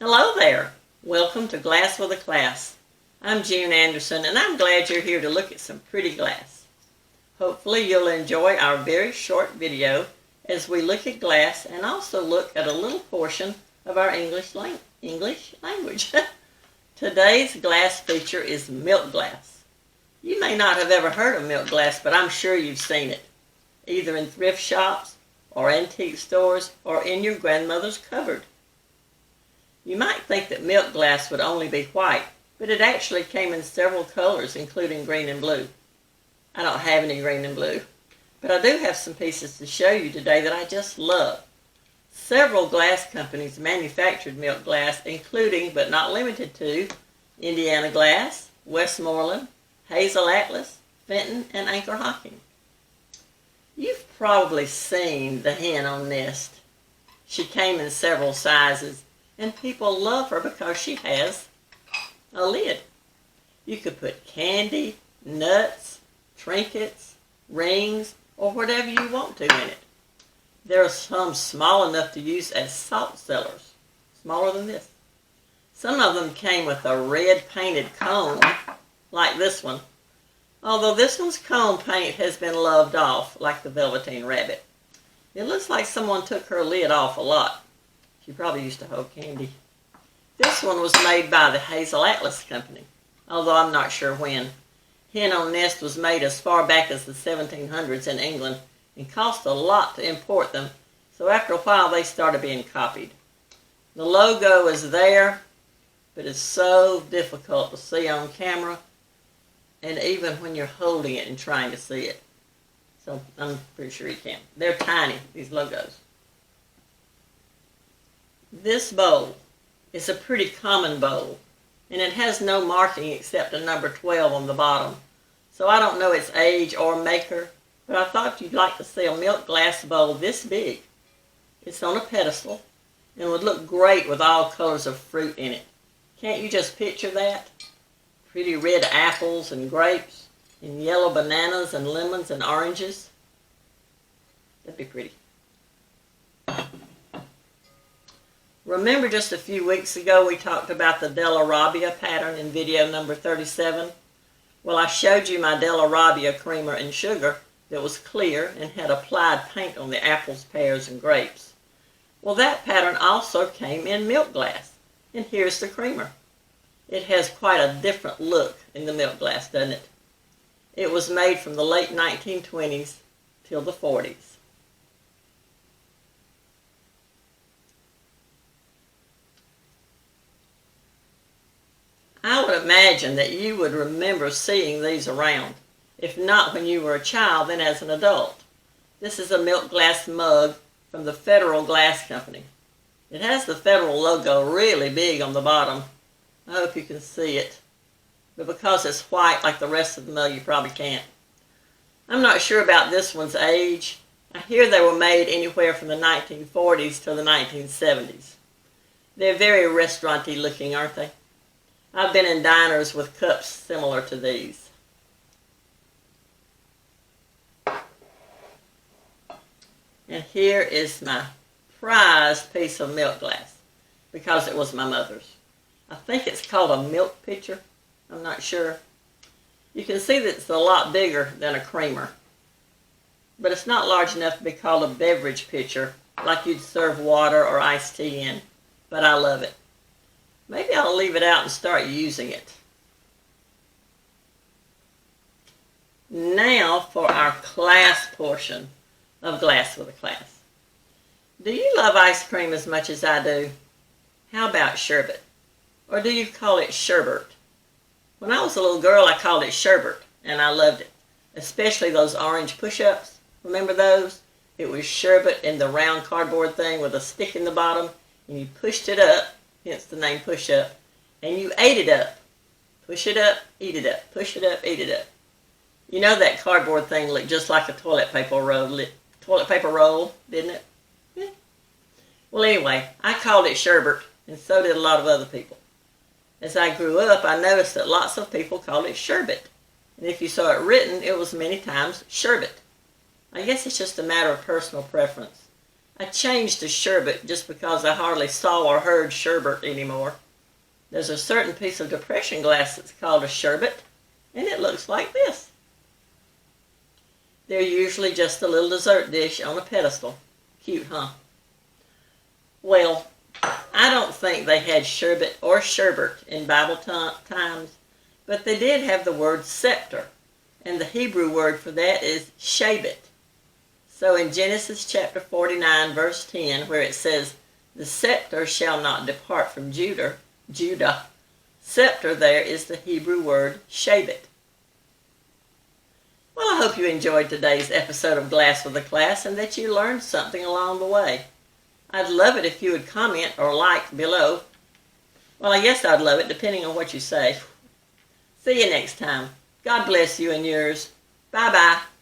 Hello there. Welcome to Glass with a Class. I'm June Anderson and I'm glad you're here to look at some pretty glass. Hopefully you'll enjoy our very short video as we look at glass and also look at a little portion of our English language. Today's glass feature is milk glass. You may not have ever heard of milk glass, but I'm sure you've seen it, either in thrift shops or antique stores or in your grandmother's cupboard. You might think that milk glass would only be white, but it actually came in several colors, including green and blue. I don't have any green and blue, but I do have some pieces to show you today that I just love. Several glass companies manufactured milk glass, including, but not limited to, Indiana Glass, Westmoreland, Hazel Atlas, Fenton, and Anchor Hocking. You've probably seen the hen on Nest. She came in several sizes, and people love her because she has a lid. You could put candy, nuts, trinkets, rings, or whatever you want to in it. There are some small enough to use as salt cellars, smaller than this. Some of them came with a red painted cone, like this one, although this one's cone paint has been loved off, like the Velveteen Rabbit. It looks like someone took her lid off a lot. She probably used to hold candy. This one was made by the Hazel Atlas Company, although I'm not sure when. Hen on Nest was made as far back as the 1700s in England and cost a lot to import them, so after a while they started being copied. The logo is there, but it's so difficult to see on camera, and even when you're holding it and trying to see it. So I'm pretty sure you can. They're tiny, these logos. This bowl is a pretty common bowl, and it has no marking except a number 12 on the bottom. So I don't know its age or maker, but I thought you'd like to see a milk glass bowl this big. It's on a pedestal and would look great with all colors of fruit in it. Can't you just picture that? Pretty red apples and grapes, and yellow bananas and lemons and oranges. That'd be pretty. Remember just a few weeks ago we talked about the Della Robbia pattern in video number 37? Well, I showed you my Della Robbia creamer and sugar that was clear and had applied paint on the apples, pears, and grapes. Well, that pattern also came in milk glass, and here's the creamer. It has quite a different look in the milk glass, doesn't it? It was made from the late 1920s till the 40s. I would imagine that you would remember seeing these around, if not when you were a child, then as an adult. This is a milk glass mug from the Federal Glass Company. It has the Federal logo really big on the bottom. I hope you can see it, but because it's white like the rest of the mug, you probably can't. I'm not sure about this one's age. I hear they were made anywhere from the 1940s to the 1970s. They're very restaurant-y looking, aren't they? I've been in diners with cups similar to these. And here is my prized piece of milk glass, because it was my mother's. I think it's called a milk pitcher. I'm not sure. You can see that it's a lot bigger than a creamer, but it's not large enough to be called a beverage pitcher like you'd serve water or iced tea in, but I love it. Maybe I'll leave it out and start using it. Now for our class portion of Glass with a Class. Do you love ice cream as much as I do? How about sherbet? Or do you call it sherbert? When I was a little girl, I called it sherbet, and I loved it. Especially those orange push-ups. Remember those? It was sherbet in the round cardboard thing with a stick in the bottom, and you pushed it up, hence the name push-up, and you ate it up. Push it up, eat it up. Push it up, eat it up. You know that cardboard thing looked just like a toilet paper roll, didn't it? Yeah. Well, anyway, I called it sherbet, and so did a lot of other people. As I grew up, I noticed that lots of people called it sherbet, and if you saw it written, it was many times sherbet. I guess it's just a matter of personal preference. I changed to sherbet just because I hardly saw or heard sherbet anymore. There's a certain piece of depression glass that's called a sherbet, and it looks like this. They're usually just a little dessert dish on a pedestal. Cute, huh? Well, I don't think they had sherbet or sherbert in Bible times, but they did have the word scepter, and the Hebrew word for that is sherbet. So in Genesis chapter 49, verse 10, where it says, "The scepter shall not depart from Judah," scepter there is the Hebrew word sherbet. Well, I hope you enjoyed today's episode of Glass with a Class and that you learned something along the way. I'd love it if you would comment or like below. Well, I guess I'd love it depending on what you say. See you next time. God bless you and yours. Bye-bye.